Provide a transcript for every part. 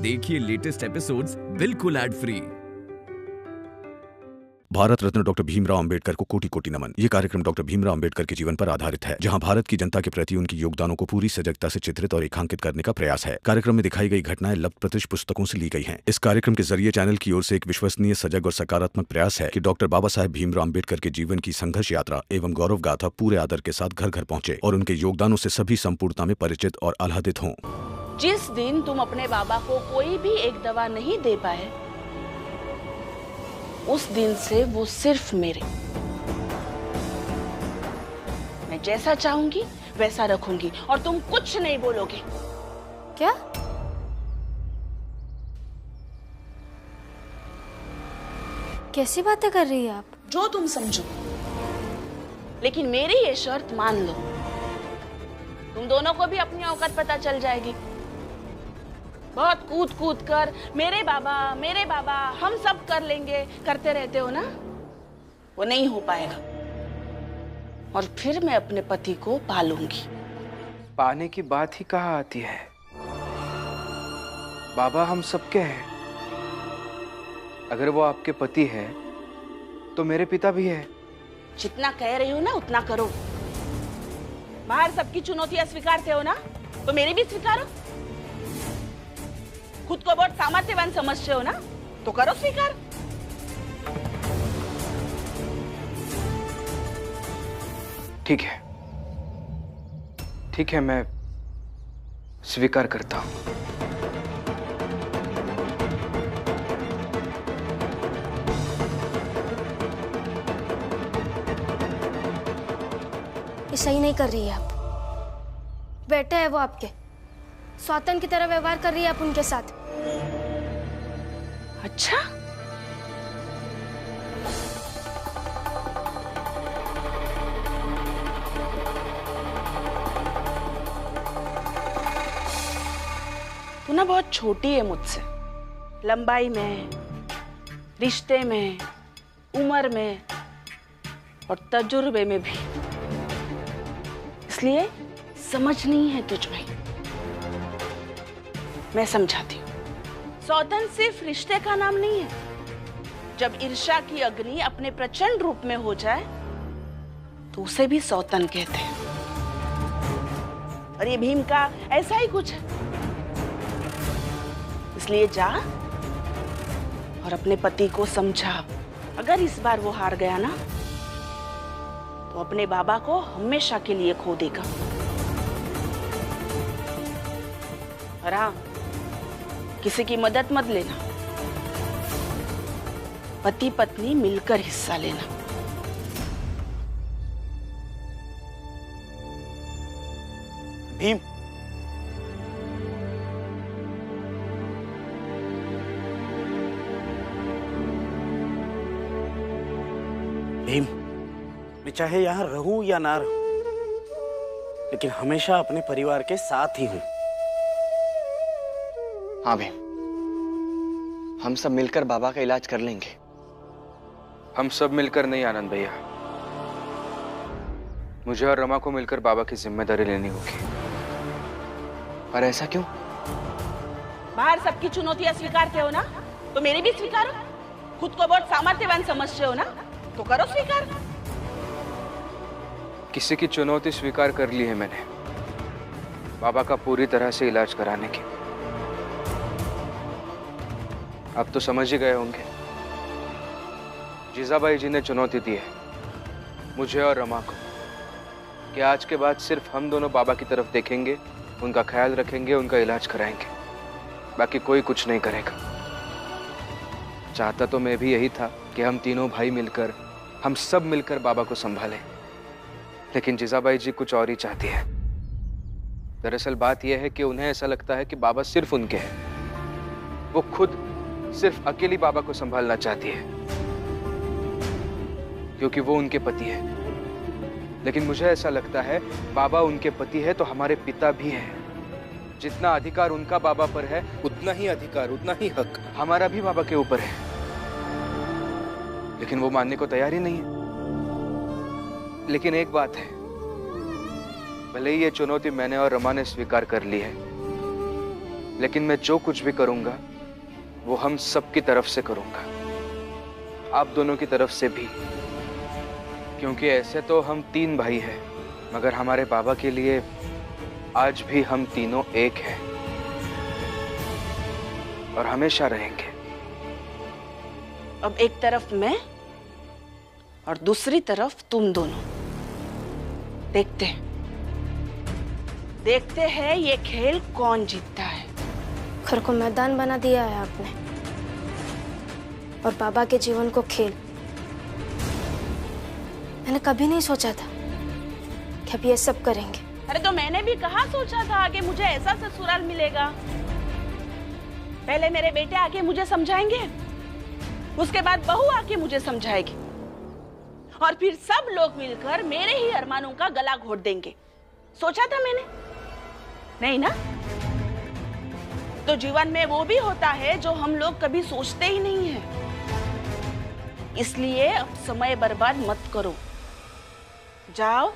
देखिए latest episodes बिल्कुल ad free. Bharat Ratna doctor Bhimrao Ambedkar को कोटि कोटि नमन। ये कार्यक्रम डॉक्टर भीमराव अंबेडकर के जीवन पर आधारित है, जहां भारत की जनता के प्रति उनके योगदानों को पूरी सजगता से चित्रित और रेखांकित करने का प्रयास है। कार्यक्रम में दिखाई गई घटनाएं लब्ध-प्रतिष्ठ पुस्तकों से ली गई हैं। इस कार्यक्रम के जरिए चैनल की ओर से एक विश्वसनीय, सजग और सकारात्मक प्रयास है कि डॉक्टर बाबा साहेब भीमराव अंबेडकर के जीवन की संघर्ष यात्रा एवं गौरव गाथा पूरे आदर के साथ घर घर पहुंचे और उनके योगदानों से सभी संपूर्णता में परिचित और आह्लादित हों। जिस दिन तुम अपने बाबा को कोई भी एक दवा नहीं दे पाए, उस दिन से वो सिर्फ मेरे। मैं जैसा चाहूंगी वैसा रखूंगी और तुम कुछ नहीं बोलोगे। क्या? कैसी बातें कर रही है आप? जो तुम समझो, लेकिन मेरी ये शर्त मान लो, तुम दोनों को भी अपनी औकात पता चल जाएगी। बहुत कूद कूद कर मेरे बाबा हम सब कर लेंगे करते रहते हो ना, वो नहीं हो पाएगा। और फिर मैं अपने पति को पालूंगी। पाने की बात ही कहाँ आती है? बाबा हम सबके हैं। अगर वो आपके पति है तो मेरे पिता भी है। जितना कह रही हो ना उतना करो। बाहर सबकी चुनौतियां स्वीकारते हो ना, तो मेरी भी स्वीकारो। खुद को बहुत सामर्थ्यवान समझते हो ना, तो करो स्वीकार। ठीक है, ठीक है, मैं स्वीकार करता हूं। ये सही नहीं कर रही है आप। बेटे है वो आपके, स्वतंत्र की तरह व्यवहार कर रही है आप उनके साथ। अच्छा, तू ना बहुत छोटी है मुझसे, लंबाई में, रिश्ते में, उम्र में और तजुर्बे में भी। इसलिए समझ नहीं है तुझ में। मैं समझाती हूँ। सौतन सिर्फ रिश्ते का नाम नहीं है। जब ईर्ष्या की अग्नि अपने प्रचंड रूप में हो जाए तो उसे भी सौतन कहते हैं। और ये भीम का ऐसा ही कुछ है। इसलिए जा और अपने पति को समझा। अगर इस बार वो हार गया ना, तो अपने बाबा को हमेशा के लिए खो देगा। और हाँ, किसी की मदद मत लेना। पति पत्नी मिलकर हिस्सा लेना। भीम, भीम, मैं चाहे यहां रहूं या ना रहूं, लेकिन हमेशा अपने परिवार के साथ ही हूं। हाँ भीम, हम सब मिलकर बाबा का इलाज कर लेंगे। हम सब मिलकर नहीं आनंद भैया, मुझे और रमा को मिलकर बाबा की जिम्मेदारी लेनी होगी। पर ऐसा क्यों? बाहर सबकी चुनौतियां स्वीकारते हो ना, तो मेरी भी स्वीकारो। खुद को बहुत सामर्थ्यवान समझते हो ना, तो करो स्वीकार। किसी की चुनौती स्वीकार कर ली है मैंने, बाबा का पूरी तरह से इलाज कराने की। अब तो समझ ही गए होंगे, जीजाबाई जी ने चुनौती दी है मुझे और रमा को कि आज के बाद सिर्फ हम दोनों बाबा की तरफ देखेंगे, उनका ख्याल रखेंगे, उनका इलाज कराएंगे, बाकी कोई कुछ नहीं करेगा। चाहता तो मैं भी यही था कि हम तीनों भाई मिलकर, हम सब मिलकर बाबा को संभालें, लेकिन जीजाबाई जी कुछ और ही चाहती है। दरअसल बात यह है कि उन्हें ऐसा लगता है कि बाबा सिर्फ उनके हैं। वो खुद सिर्फ अकेली बाबा को संभालना चाहती है क्योंकि वो उनके पति है। लेकिन मुझे ऐसा लगता है बाबा उनके पति है तो हमारे पिता भी हैं। जितना अधिकार उनका बाबा पर है, उतना ही अधिकार, उतना ही हक हमारा भी बाबा के ऊपर है। लेकिन वो मानने को तैयार ही नहीं है। लेकिन एक बात है, भले ही ये चुनौती मैंने और रमा ने स्वीकार कर ली है, लेकिन मैं जो कुछ भी करूंगा वो हम सबकी तरफ से करूंगा, आप दोनों की तरफ से भी। क्योंकि ऐसे तो हम 3 भाई हैं, मगर हमारे बाबा के लिए आज भी हम तीनों एक हैं और हमेशा रहेंगे। अब एक तरफ मैं और दूसरी तरफ तुम दोनों। देखते हैं ये खेल कौन जीतता है। घर को मैदान बना दिया है आपने और बाबा के जीवन को खेल। मैंने कभी नहीं सोचा था कि अब ये सब करेंगे। अरे तो मैंने भी कहाँ सोचा था कि मुझे ऐसा ससुराल मिलेगा। पहले मेरे बेटे आके मुझे समझाएंगे, उसके बाद बहू आके मुझे समझाएगी और फिर सब लोग मिलकर मेरे ही अरमानों का गला घोट देंगे। सोचा था मैंने? नहीं ना। तो जीवन में वो भी होता है जो हम लोग कभी सोचते ही नहीं है। इसलिए अब समय बर्बाद मत करो, जाओ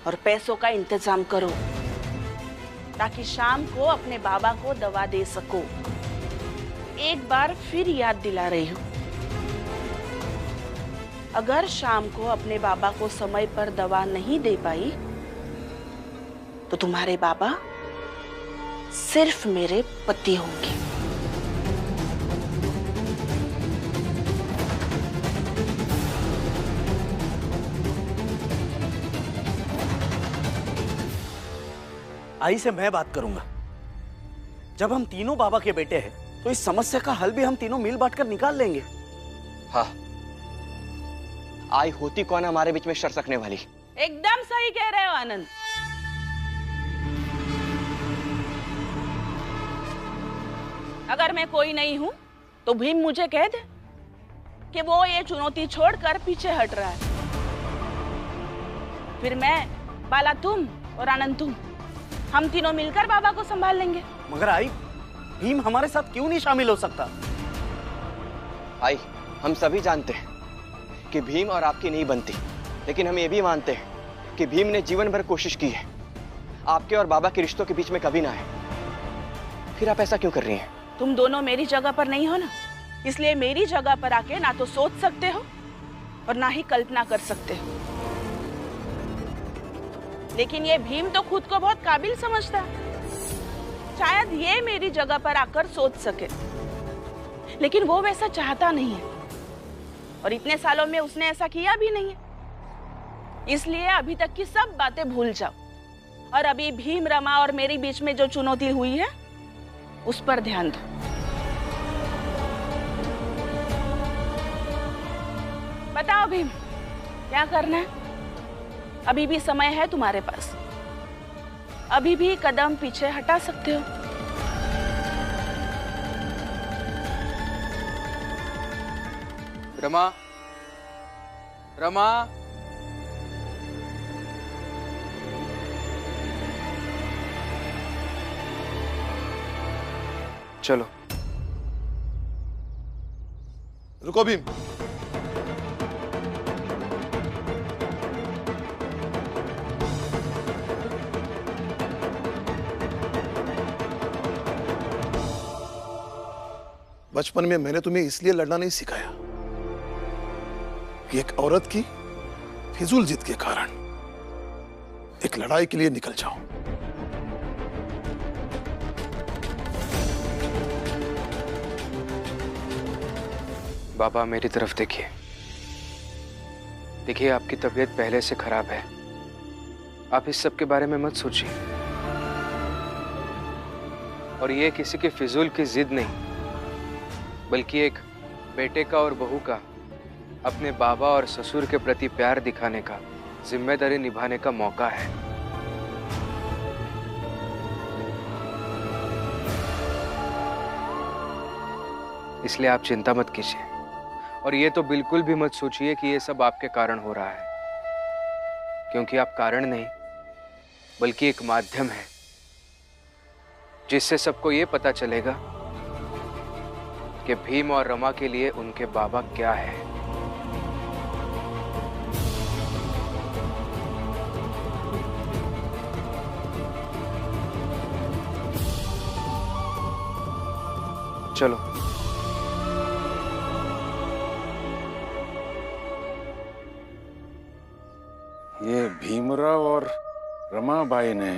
और पैसों का इंतजाम करो ताकि शाम को अपने बाबा को दवा दे सको। एक बार फिर याद दिला रही हूँ, अगर शाम को अपने बाबा को समय पर दवा नहीं दे पाई तो तुम्हारे बाबा सिर्फ मेरे पति होंगे। आई से मैं बात करूंगा। जब हम तीनों बाबा के बेटे हैं तो इस समस्या का हल भी हम तीनों मिल बांट कर निकाल लेंगे। हाँ, आई होती कौन हमारे बीच में शर सकने वाली। एकदम सही कह रहे हो आनंद। अगर मैं कोई नहीं हूं तो भीम मुझे कह दे कि वो ये चुनौती छोड़कर पीछे हट रहा है। फिर मैं, बाला तुम और आनंद तुम, हम तीनों मिलकर बाबा को संभाल लेंगे। मगर आई, भीम हमारे साथ क्यों नहीं शामिल हो सकता? आई, हम सभी जानते हैं कि भीम और आपकी नहीं बनती, लेकिन हम ये भी मानते हैं कि भीम ने जीवन भर कोशिश की है आपके और बाबा के रिश्तों के बीच में कभी ना आए। फिर आप ऐसा क्यों कर रही हैं? तुम दोनों मेरी जगह पर नहीं हो ना, इसलिए मेरी जगह पर आके ना तो सोच सकते हो और ना ही कल्पना कर सकते हो। लेकिन ये भीम तो खुद को बहुत काबिल समझता है, शायद ये मेरी जगह पर आकर सोच सके, लेकिन वो वैसा चाहता नहीं है और इतने सालों में उसने ऐसा किया भी नहीं है। इसलिए अभी तक की सब बातें भूल जाओ और अभी भीम, रमा और मेरे बीच में जो चुनौती हुई है उस पर ध्यान दो। बताओ भीम, क्या करना है? अभी भी समय है तुम्हारे पास, अभी भी कदम पीछे हटा सकते हो। रमा, रमा, चलो। रुको भीम, बचपन में मैंने तुम्हें इसलिए लड़ना नहीं सिखाया कि एक औरत की फिजूल जिद के कारण एक लड़ाई के लिए निकल जाओ। बाबा, मेरी तरफ देखिए। देखिए, आपकी तबीयत पहले से खराब है, आप इस सब के बारे में मत सोचिए। और ये किसी की फिजूल की जिद नहीं, बल्कि एक बेटे का और बहू का अपने बाबा और ससुर के प्रति प्यार दिखाने का, जिम्मेदारी निभाने का मौका है। इसलिए आप चिंता मत कीजिए और ये तो बिल्कुल भी मत सोचिए कि ये सब आपके कारण हो रहा है, क्योंकि आप कारण नहीं बल्कि एक माध्यम है जिससे सबको ये पता चलेगा कि भीम और रमा के लिए उनके बाबा क्या है। चलो। ये भीमराव और रमाबाई ने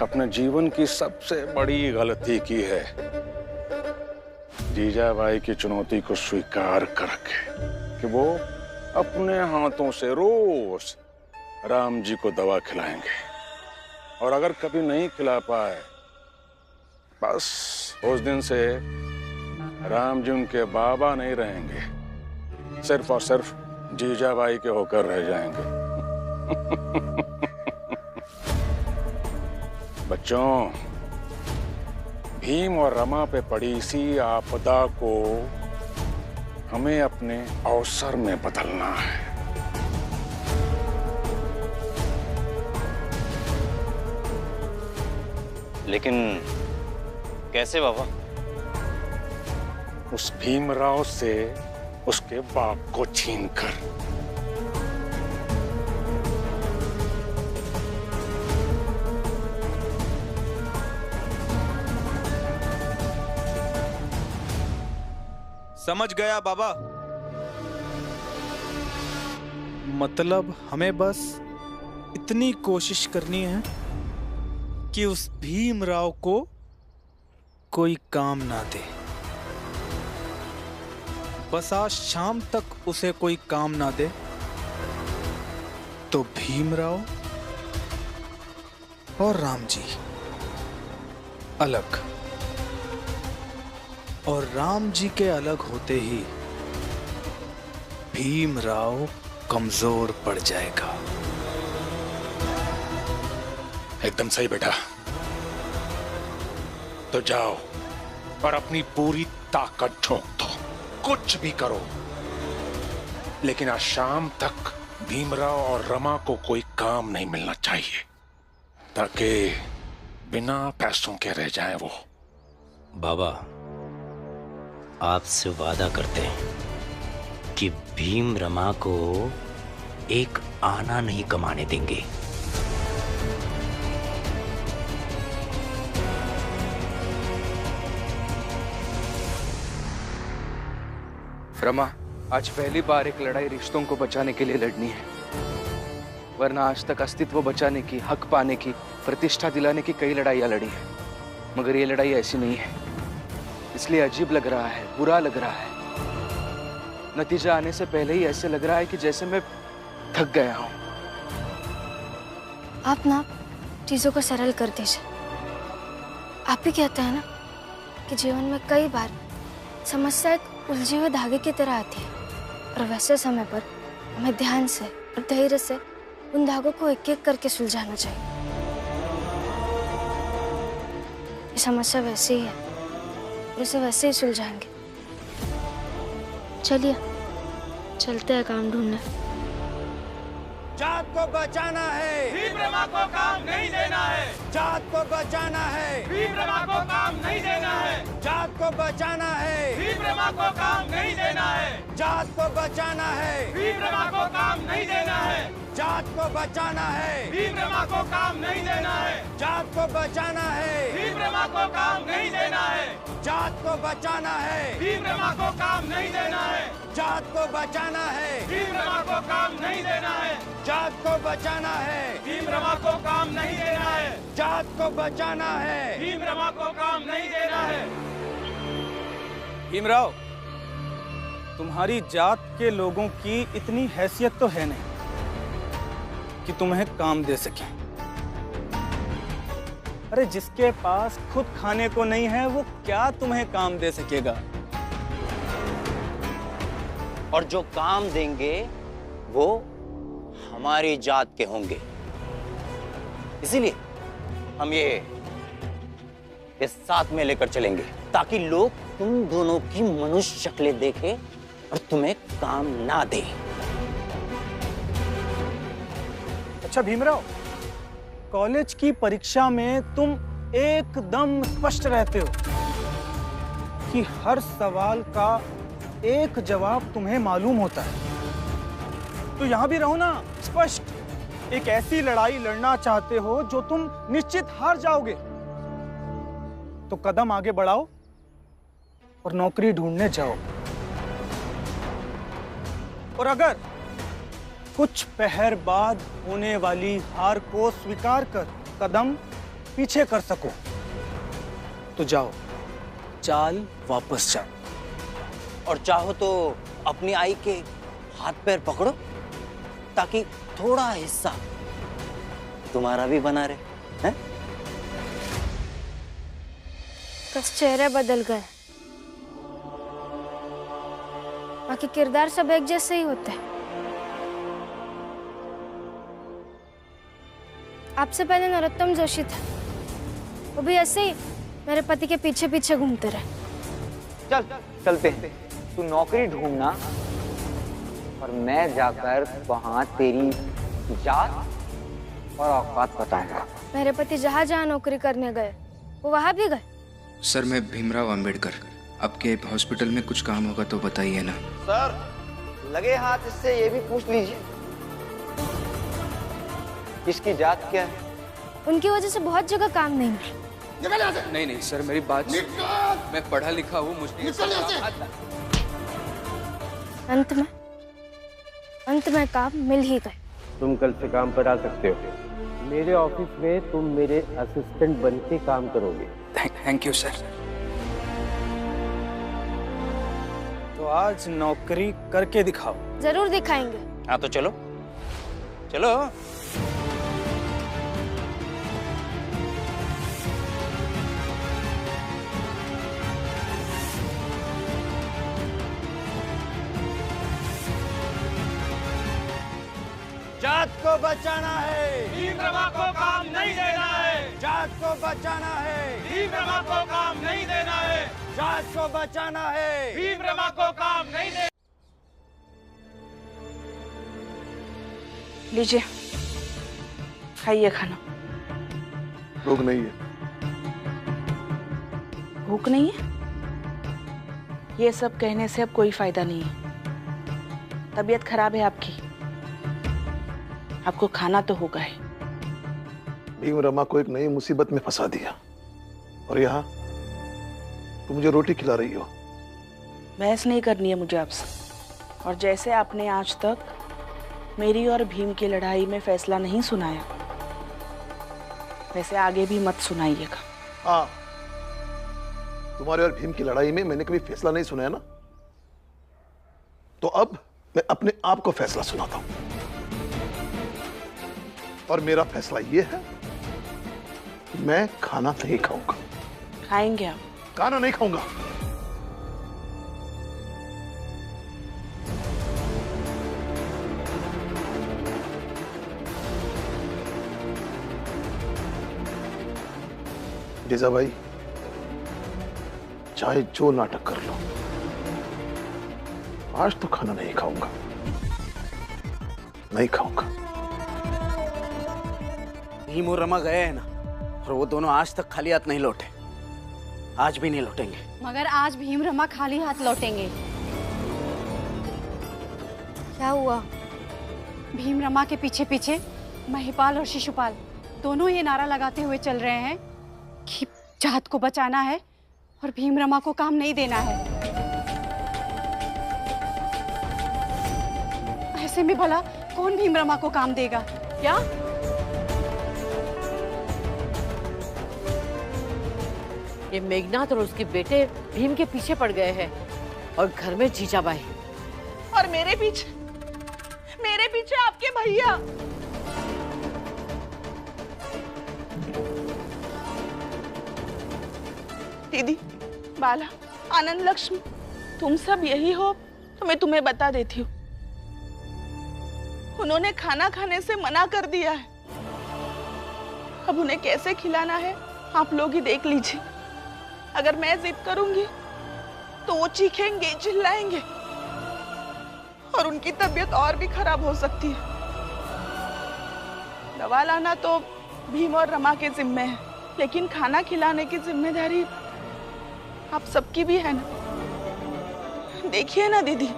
अपने जीवन की सबसे बड़ी गलती की है। जीजाबाई की चुनौती को स्वीकार करके कि वो अपने हाथों से रोज राम जी को दवा खिलाएंगे, और अगर कभी नहीं खिला पाए, बस उस दिन से राम जी उनके बाबा नहीं रहेंगे, सिर्फ और सिर्फ जीजाबाई के होकर रह जाएंगे। बच्चों, भीम और रमा पे पड़ी इसी आपदा को हमें अपने अवसर में बदलना है। लेकिन कैसे बाबा? उस भीमराव से उसके बाप को छीनकर। समझ गया बाबा। मतलब हमें बस इतनी कोशिश करनी है कि उस भीमराव को कोई काम ना दे। बस आज शाम तक उसे कोई काम ना दे तो भीमराव और राम जी अलग, और राम जी के अलग होते ही भीमराव कमजोर पड़ जाएगा। एकदम सही बेटा। तो जाओ और अपनी पूरी ताकत झोंक दो, कुछ भी करो, लेकिन आज शाम तक भीमराव और रमा को कोई काम नहीं मिलना चाहिए, ताकि बिना पैसों के रह जाएं वो। बाबा, आपसे वादा करते हैं कि भीम रमा को एक आना नहीं कमाने देंगे। रमा, आज पहली बार एक लड़ाई रिश्तों को बचाने के लिए लड़नी है, वरना आज तक अस्तित्व बचाने की, हक पाने की, प्रतिष्ठा दिलाने की कई लड़ाइयां लड़ी हैं, मगर ये लड़ाई ऐसी नहीं है। इसलिए अजीब लग रहा है, बुरा लग रहा है। नतीजा आने से पहले ही ऐसे लग रहा है कि जैसे मैं थक गया हूं। आप ना चीजों को सरल कर दीजिए। आप ही कहते हैं ना कि जीवन में कई बार समस्या एक उलझे हुए धागे की तरह आती है, और वैसे समय पर हमें ध्यान से और धैर्य से उन धागों को एक एक करके सुलझाना चाहिए। ये समस्या वैसे ही है, और इसे वैसे ही सुलझाएंगे। चलिए चलते हैं काम ढूंढने। जात को बचाना है, भीम रमा को काम नहीं देना है। जात को बचाना है, भीम रमा को काम नहीं देना है। जात को बचाना है, भीम रमा को काम नहीं देना है। जात को बचाना है, भीम रमा को काम नहीं देना है। जात को बचाना है, भीम रमा को काम नहीं देना है। जात को बचाना है, भीम रमा को काम नहीं देना है। जात को बचाना है, भीम रमा को काम नहीं देना है। जात को बचाना है, भीम रमा को काम नहीं देना है। जात को बचाना है, भीम रमा को काम नहीं देना है। जात को बचाना है, भीम रमा को काम नहीं देना है। भीमराव, तुम्हारी जात के लोगों की इतनी हैसियत तो है नहीं कि तुम्हें काम दे सके। अरे जिसके पास खुद खाने को नहीं है, वो क्या तुम्हें काम दे सकेगा? और जो काम देंगे वो हमारी जात के होंगे। इसीलिए हम ये साथ में लेकर चलेंगे, ताकि लोग तुम दोनों की मनुष्य शक्लें देखें और तुम्हें काम ना दें। अच्छा भीमराव, कॉलेज की परीक्षा में तुम एकदम स्पष्ट रहते हो कि हर सवाल का एक जवाब तुम्हें मालूम होता है। तो यहां भी रहो ना स्पष्ट। एक ऐसी लड़ाई लड़ना चाहते हो जो तुम निश्चित हार जाओगे, तो कदम आगे बढ़ाओ और नौकरी ढूंढने जाओ। और अगर कुछ पहर बाद होने वाली हार को स्वीकार कर कदम पीछे कर सको तो जाओ, चाल वापस जाओ। और चाहो तो अपनी आई के हाथ पैर पकड़ो ताकि थोड़ा हिस्सा तुम्हारा भी बना रहे, हैं? बस चेहरे बदल गए, बाकी किरदार सब एक जैसे ही होते हैं। आपसे पहले नरोत्तम जोशी था, वो भी ऐसे ही मेरे पति के पीछे पीछे घूमते रहे। चल चलते हैं, तू नौकरी ढूंढना और मैं जाकर वहां तेरी जात और औकात बताऊंगा। मेरे पति जहाँ जहाँ नौकरी करने गए वो वहां भी गए। सर मैं भीमराव अंबेडकर, आपके हॉस्पिटल में कुछ काम होगा तो बताइए ना। सर लगे हाथ इससे ये भी पूछ लीजिए किसकी जात क्या है। उनकी वजह से बहुत जगह काम नहीं मिला। नहीं नहीं सर मेरी बात, मैं पढ़ा लिखा हूँ, मुझे अंत में काम मिल ही गए। तुम कल से काम पर आ सकते हो। मेरे ऑफिस में तुम मेरे असिस्टेंट बन के काम करोगे। Thank you sir. तो आज नौकरी करके दिखाओ। जरूर दिखाएंगे। हाँ तो चलो चलो। जात को बचाना है, भीमरमा को काम नहीं देना है। जात को बचाना है, भीमरमा को काम नहीं देना है। जात को बचाना है, भीमरमा को काम नहीं देना। लीजिए खाइए खाना। भूख नहीं है। भूख नहीं है? ये सब कहने से अब कोई फायदा नहीं है। तबीयत खराब है आपकी, आपको खाना तो होगा ही। भीमरमा को एक नई मुसीबत में फंसा दिया और यहाँ तुम मुझे रोटी खिला रही हो। बहस नहीं करनी है मुझे आपसे। और जैसे आपने आज तक मेरी और भीम की लड़ाई में फैसला नहीं सुनाया, वैसे आगे भी मत सुनाइएगा। हाँ, तुम्हारे और भीम की लड़ाई में मैंने कभी फैसला नहीं सुनाया ना, तो अब मैं अपने आप को फैसला सुनाता हूं। और मेरा फैसला यह है कि मैं खाना नहीं खाऊंगा। खाएंगे आप? खाना नहीं खाऊंगा। जीजाबाई, चाहे जो नाटक कर लो, आज तो खाना नहीं खाऊंगा, नहीं खाऊंगा। भीम और रमा गए हैं ना, और वो दोनों आज तक खाली हाथ नहीं लौटे, आज भी नहीं लौटेंगे। मगर आज भीम रमा खाली हाथ लौटेंगे। क्या हुआ? भीम रमा के पीछे पीछे महिपाल और शिशुपाल दोनों ये नारा लगाते हुए चल रहे हैं कि जात को बचाना है और भीम रमा को काम नहीं देना है। ऐसे में भला कौन भीम रमा को काम देगा? क्या? ये मेघनाथ और उसके बेटे भीम के पीछे पड़ गए हैं और घर में जीजाबाई। और मेरे पीछे आपके भैया। दीदी, बाला, आनंद लक्ष्मी, तुम सब यही हो तो मैं तुम्हें बता देती हूँ। उन्होंने खाना खाने से मना कर दिया है। अब उन्हें कैसे खिलाना है आप लोग ही देख लीजिए। अगर मैं जिद करूंगी तो वो चीखेंगे, चिल्लाएंगे और उनकी तबीयत और भी खराब हो सकती है। दवा लाना तो भीम और रमा के जिम्मे है, लेकिन खाना खिलाने की जिम्मेदारी आप सबकी भी है ना। देखिए ना दीदी,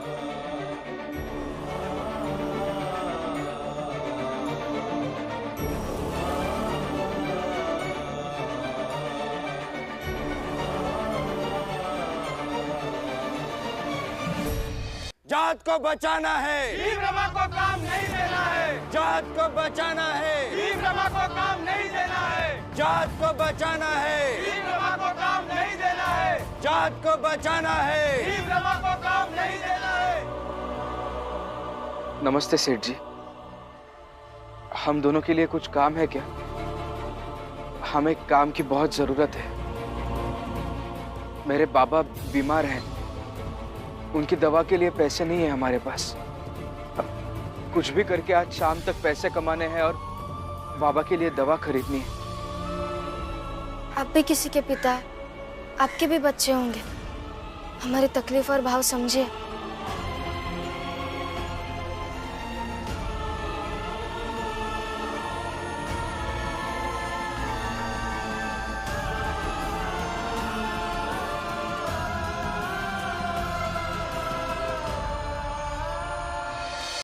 जात को बचाना है, भीम रमा को काम नहीं देना है, जात को बचाना है, भीम रमा को काम नहीं देना है, जात को बचाना है, भीम रमा को काम नहीं देना है, जात को बचाना है, भीम रमा को काम नहीं देना है। नमस्ते सेठ जी, हम दोनों के लिए कुछ काम है क्या? हमें काम की बहुत जरूरत है। मेरे बाबा बीमार हैं, उनकी दवा के लिए पैसे नहीं है हमारे पास। अब कुछ भी करके आज शाम तक पैसे कमाने हैं और बाबा के लिए दवा खरीदनी है। आप भी किसी के पिता हैं, आपके भी बच्चे होंगे। हमारी तकलीफ और भाव समझिए।